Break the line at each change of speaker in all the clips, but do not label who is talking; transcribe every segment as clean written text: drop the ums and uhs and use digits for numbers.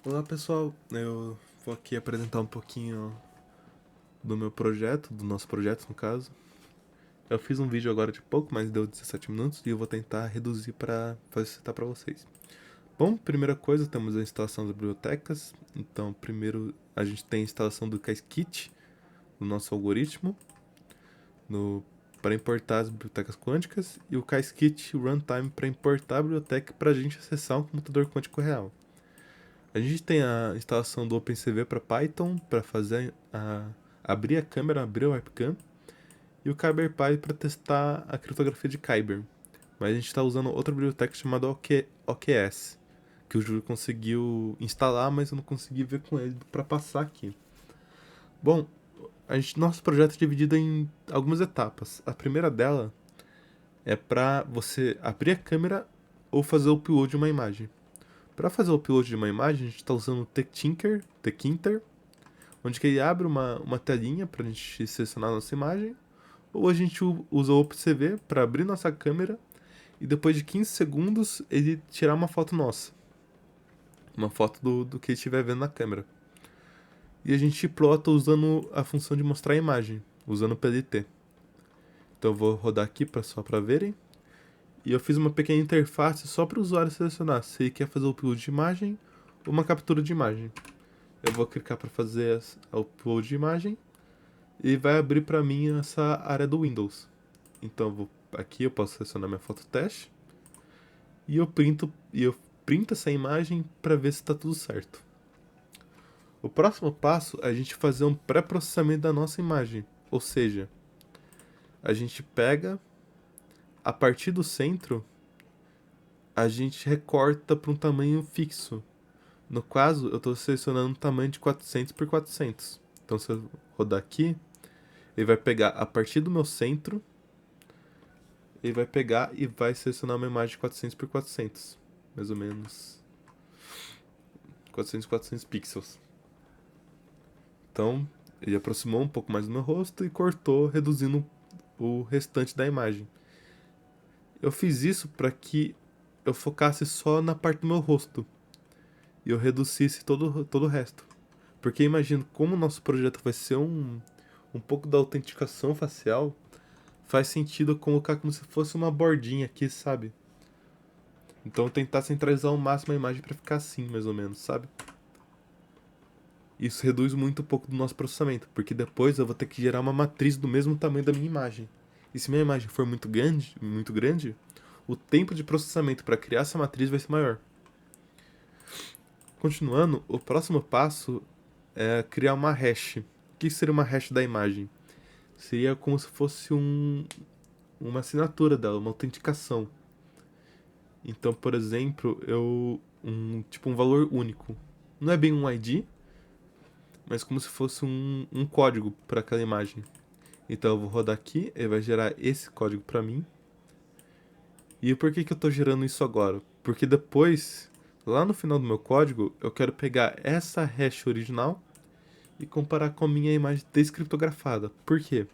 Olá pessoal, eu vou aqui apresentar um pouquinho do meu projeto, do nosso projeto no caso. Eu fiz um vídeo agora de pouco, mas deu 17 minutos e eu vou tentar reduzir para facilitar para vocês. Bom, primeira coisa, temos a instalação das bibliotecas. Então, primeiro a gente tem a instalação do Qiskit, do nosso algoritmo, no, para importar as bibliotecas quânticas, e o Qiskit Runtime para importar a biblioteca para a gente acessar um computador quântico real. A gente tem a instalação do OpenCV para Python, para fazer abrir a câmera, abrir o webcam, e o KyberPy para testar a criptografia de Kyber. Mas a gente está usando outra biblioteca chamada OQS, que o Júlio conseguiu instalar, mas eu não consegui ver com ele para passar aqui. Bom, nosso projeto é dividido em algumas etapas. A primeira dela é para você abrir a câmera ou fazer o upload de uma imagem. Para fazer o upload de uma imagem, a gente está usando o Tkinter, onde que ele abre uma telinha para a gente selecionar a nossa imagem, ou a gente usa o OpenCV para abrir nossa câmera e depois de 15 segundos ele tirar uma foto nossa, uma foto do que ele estiver vendo na câmera. E a gente plota usando a função de mostrar a imagem, usando o PLT. Então eu vou rodar aqui só para verem. E eu fiz uma pequena interface só para o usuário selecionar se ele quer fazer o upload de imagem ou uma captura de imagem. Eu vou clicar para fazer o upload de imagem e vai abrir para mim essa área do Windows. Então aqui eu posso selecionar minha foto teste e eu printo essa imagem para ver se está tudo certo. O próximo passo é a gente fazer um pré-processamento da nossa imagem, ou seja, a gente pega a partir do centro, a gente recorta para um tamanho fixo. No caso, eu estou selecionando um tamanho de 400 por 400. Então se eu rodar aqui, ele vai pegar a partir do meu centro, ele vai pegar e vai selecionar uma imagem de 400 por 400, mais ou menos 400 por 400 pixels. Então, ele aproximou um pouco mais do meu rosto e cortou, reduzindo o restante da imagem. Eu fiz isso para que eu focasse só na parte do meu rosto e eu reduzisse todo o resto. Porque imagino como o nosso projeto vai ser um pouco da autenticação facial, faz sentido eu colocar como se fosse uma bordinha aqui, sabe? Então tentar centralizar ao máximo a imagem para ficar assim, mais ou menos, sabe? Isso reduz muito um pouco do nosso processamento, porque depois eu vou ter que gerar uma matriz do mesmo tamanho da minha imagem. E se minha imagem for muito grande, o tempo de processamento para criar essa matriz vai ser maior. Continuando, o próximo passo é criar uma hash. O que seria uma hash da imagem? Seria como se fosse uma assinatura dela, uma autenticação. Então, por exemplo, tipo um valor único. Não é bem um ID, mas como se fosse um código para aquela imagem. Então eu vou rodar aqui, ele vai gerar esse código para mim. E por que eu estou gerando isso agora? Porque depois, lá no final do meu código, eu quero pegar essa hash original e comparar com a minha imagem descriptografada. Por quê?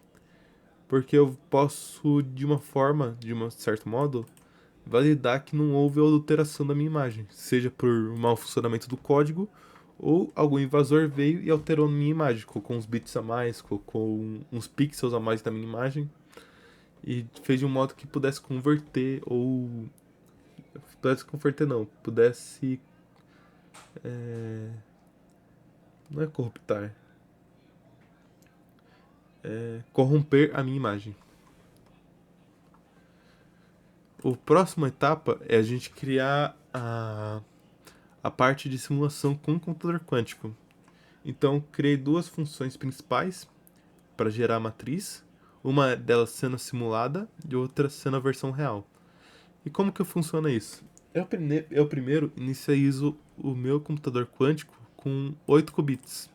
Porque eu posso, de uma forma, de um certo modo, validar que não houve adulteração da minha imagem, seja por mau funcionamento do código ou algum invasor veio e alterou a minha imagem, colocou uns bits a mais, colocou uns pixels a mais na minha imagem e fez de um modo que pudesse converter ou pudesse converter não, pudesse não é corruptar, corromper a minha imagem. A próxima etapa é a gente criar a parte de simulação com o computador quântico. Então, criei duas funções principais para gerar a matriz, uma delas sendo simulada e outra sendo a versão real. E como que funciona isso? Eu primeiro inicializo o meu computador quântico com 8 qubits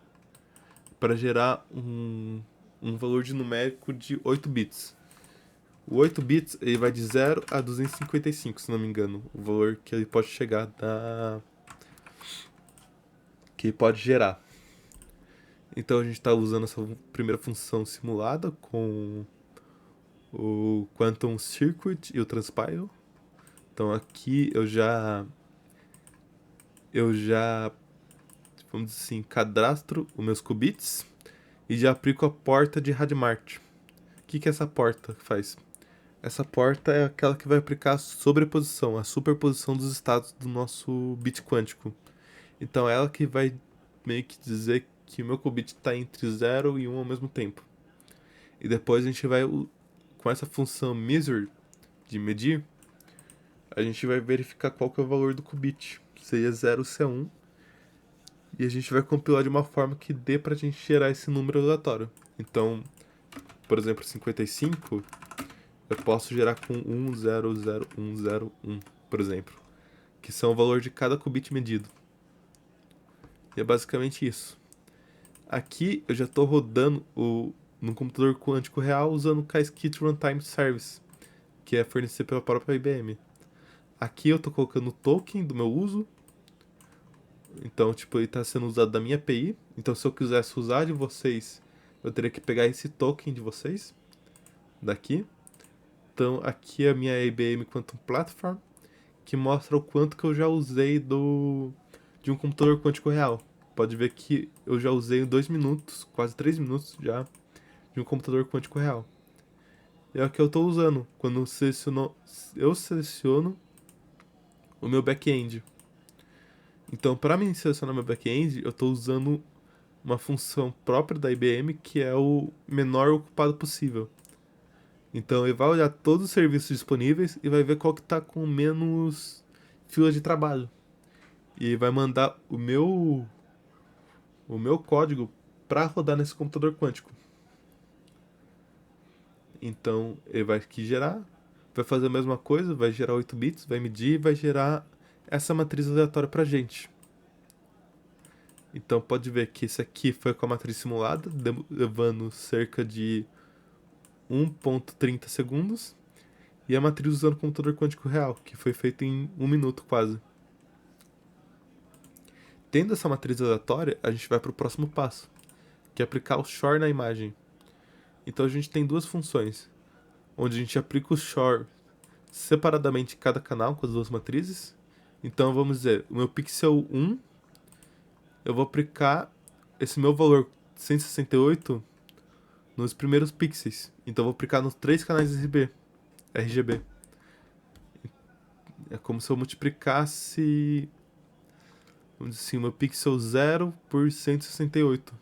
para gerar um valor de numérico de 8 bits. O 8 bits ele vai de 0 a 255, se não me engano, o valor que ele pode chegar que ele pode gerar. Então a gente está usando essa primeira função simulada com o Quantum Circuit e o Transpile. Então aqui eu já vamos dizer assim, cadastro os meus qubits e já aplico a porta de Hadamard. O que é essa porta que faz? Essa porta é aquela que vai aplicar a sobreposição, a superposição dos estados do nosso bit quântico. Então é ela que vai meio que dizer que o meu qubit está entre 0 e 1 ao mesmo tempo. E depois a gente vai, com essa função measure, de medir, a gente vai verificar qual que é o valor do qubit. Se é 0 ou se é 1. E a gente vai compilar de uma forma que dê pra gente gerar esse número aleatório. Então, por exemplo, 55, eu posso gerar com 100101, por exemplo. Que são o valor de cada qubit medido. E é basicamente isso. Aqui eu já estou rodando no computador quântico real usando o Qiskit Runtime Service, que é fornecido pela própria IBM. Aqui eu estou colocando o token do meu uso. Então, tipo, ele está sendo usado da minha API. Então, se eu quisesse usar de vocês, eu teria que pegar esse token de vocês, daqui. Então, aqui é a minha IBM Quantum Platform, que mostra o quanto que eu já usei de um computador quântico real. Pode ver que eu já usei em 2 minutos, quase 3 minutos já, de um computador quântico real. É o que eu estou usando quando eu seleciono o meu back-end. Então, para mim selecionar meu back-end, eu estou usando uma função própria da IBM que é o menor ocupado possível. Então, ele vai olhar todos os serviços disponíveis e vai ver qual que está com menos fila de trabalho. E vai mandar o meu código para rodar nesse computador quântico. Então, ele vai aqui gerar, vai fazer a mesma coisa, vai gerar 8 bits, vai medir e vai gerar essa matriz aleatória pra gente. Então, pode ver que esse aqui foi com a matriz simulada, levando cerca de 1.30 segundos. E a matriz usando o computador quântico real, que foi feito em 1 minuto quase. Tendo essa matriz aleatória, a gente vai para o próximo passo, que é aplicar o Shor na imagem. Então a gente tem duas funções, onde a gente aplica o Shor separadamente em cada canal com as duas matrizes. Então vamos dizer, o meu pixel 1, eu vou aplicar esse meu valor 168 nos primeiros pixels. Então eu vou aplicar nos 3 canais RGB. É como se eu multiplicasse, vamos dizer assim, o meu pixel 0 por 168.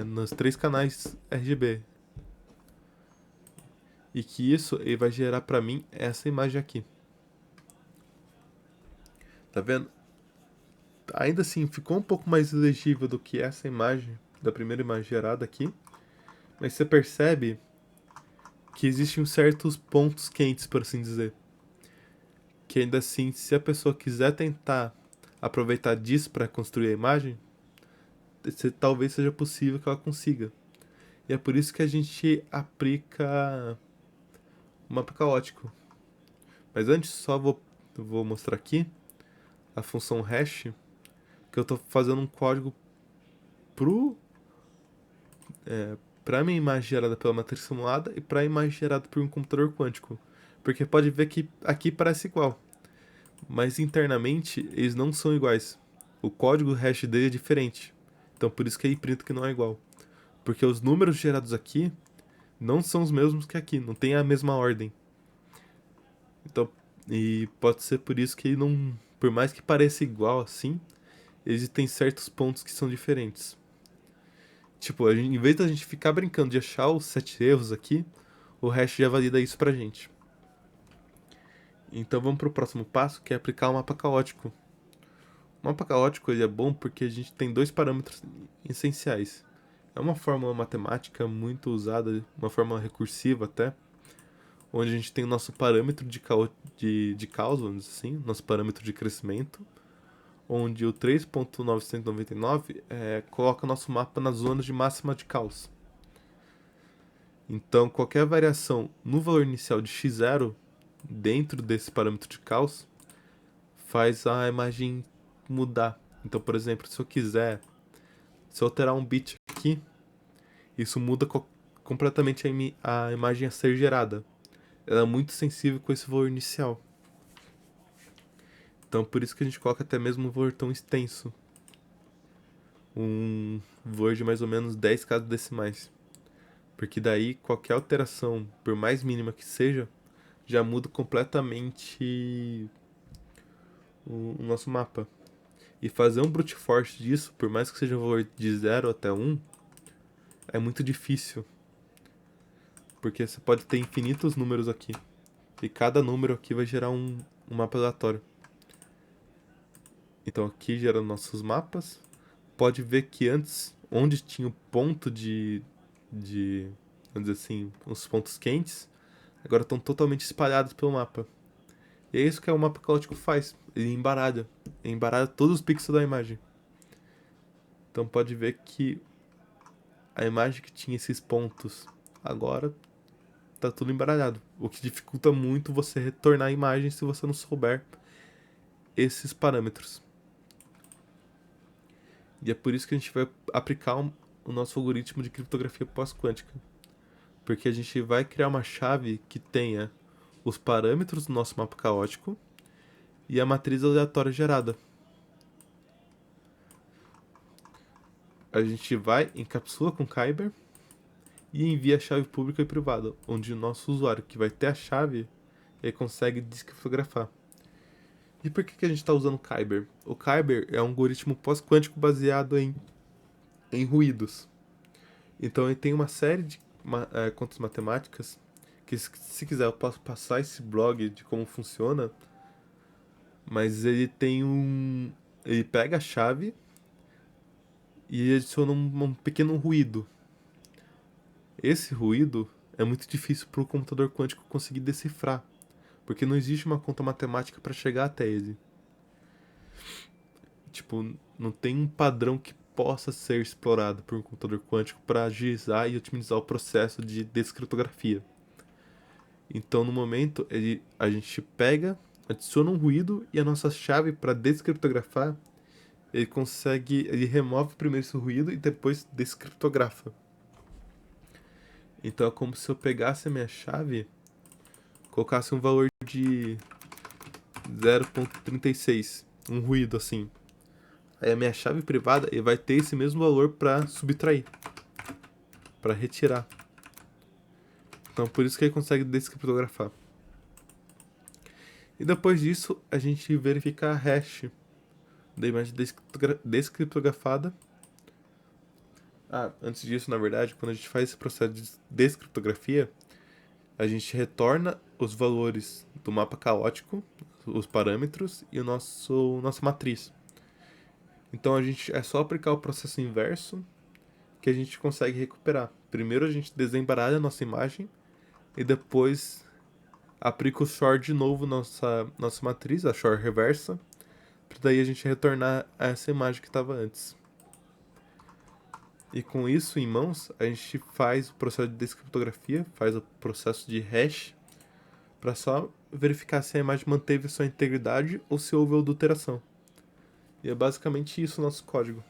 Nos 3 canais RGB. E que isso ele vai gerar pra mim essa imagem aqui. Tá vendo? Ainda assim, ficou um pouco mais legível do que essa imagem, da primeira imagem gerada aqui. Mas você percebe que existem certos pontos quentes, por assim dizer. Que ainda assim, se a pessoa quiser tentar aproveitar disso para construir a imagem, talvez seja possível que ela consiga. E é por isso que a gente aplica o mapa caótico. Mas antes, só vou mostrar aqui a função hash, que eu estou fazendo um código pro, para a minha imagem gerada pela matriz simulada e para a imagem gerada por um computador quântico. Porque pode ver que aqui parece igual, mas internamente eles não são iguais. O código hash dele é diferente. Então por isso que ele printa que não é igual. Porque os números gerados aqui não são os mesmos que aqui, não tem a mesma ordem. Então, e pode ser por isso que ele não, por mais que pareça igual assim, existem certos pontos que são diferentes. Tipo, em vez da gente ficar brincando de achar os 7 erros aqui, o hash já valida isso pra gente. Então vamos pro próximo passo, que é aplicar o mapa caótico. O mapa caótico ele é bom porque a gente tem 2 parâmetros essenciais. É uma fórmula matemática muito usada, uma fórmula recursiva até, onde a gente tem o nosso parâmetro de caos, vamos dizer assim, nosso parâmetro de crescimento, onde o 3.999 coloca nosso mapa nas zonas de máxima de caos. Então, qualquer variação no valor inicial de x0 dentro desse parâmetro de caos faz a imagem mudar. Então, por exemplo, se eu alterar um bit aqui, isso muda completamente a imagem a ser gerada. Ela é muito sensível com esse valor inicial. Então, por isso que a gente coloca até mesmo um valor tão extenso. um valor de mais ou menos 10 casas decimais. Porque daí qualquer alteração, por mais mínima que seja, já muda completamente o nosso mapa. E fazer um brute force disso, por mais que seja um valor de 0 até 1, é muito difícil. Porque você pode ter infinitos números aqui. E cada número aqui vai gerar um mapa aleatório. Então aqui gera nossos mapas. Pode ver que antes, onde tinha o ponto de vamos dizer assim, os pontos quentes, agora estão totalmente espalhados pelo mapa. E é isso que o mapa caótico faz. Ele embaralha. Ele embaralha todos os pixels da imagem. Então pode ver que a imagem que tinha esses pontos agora tá tudo embaralhado. O que dificulta muito você retornar a imagem se você não souber esses parâmetros. E é por isso que a gente vai aplicar o nosso algoritmo de criptografia pós-quântica. Porque a gente vai criar uma chave que tenha os parâmetros do nosso mapa caótico e a matriz aleatória gerada. A gente vai, encapsula com Kyber e envia a chave pública e privada, onde o nosso usuário que vai ter a chave, ele consegue descriptografar. E por que a gente está usando Kyber? O Kyber é um algoritmo pós-quântico baseado em ruídos. Então ele tem uma série de contas matemáticas que, se quiser, eu posso passar esse blog de como funciona, mas ele tem um... Ele pega a chave e adiciona um pequeno ruído. Esse ruído é muito difícil para o computador quântico conseguir decifrar, porque não existe uma conta matemática para chegar até ele. Tipo, não tem um padrão que possa ser explorado por um computador quântico para agilizar e otimizar o processo de descriptografia. Então, no momento, a gente pega, adiciona um ruído e a nossa chave para descriptografar, ele remove primeiro esse ruído e depois descriptografa. Então é como se eu pegasse a minha chave, colocasse um valor de 0.36, um ruído assim. Aí a minha chave privada vai ter esse mesmo valor para subtrair, para retirar. Então por isso que ele consegue descriptografar. E depois disso a gente verifica a hash da imagem descriptografada. Antes disso, na verdade, quando a gente faz esse processo de descriptografia, a gente retorna os valores do mapa caótico, os parâmetros e nossa matriz. Então a gente é só aplicar o processo inverso que a gente consegue recuperar. Primeiro a gente desembaralha a nossa imagem e depois aplica o shor de novo na nossa matriz, a shor reversa, para daí a gente retornar a essa imagem que estava antes. E com isso em mãos, a gente faz o processo de descriptografia, faz o processo de hash, para só verificar se a imagem manteve sua integridade ou se houve adulteração. E é basicamente isso o nosso código.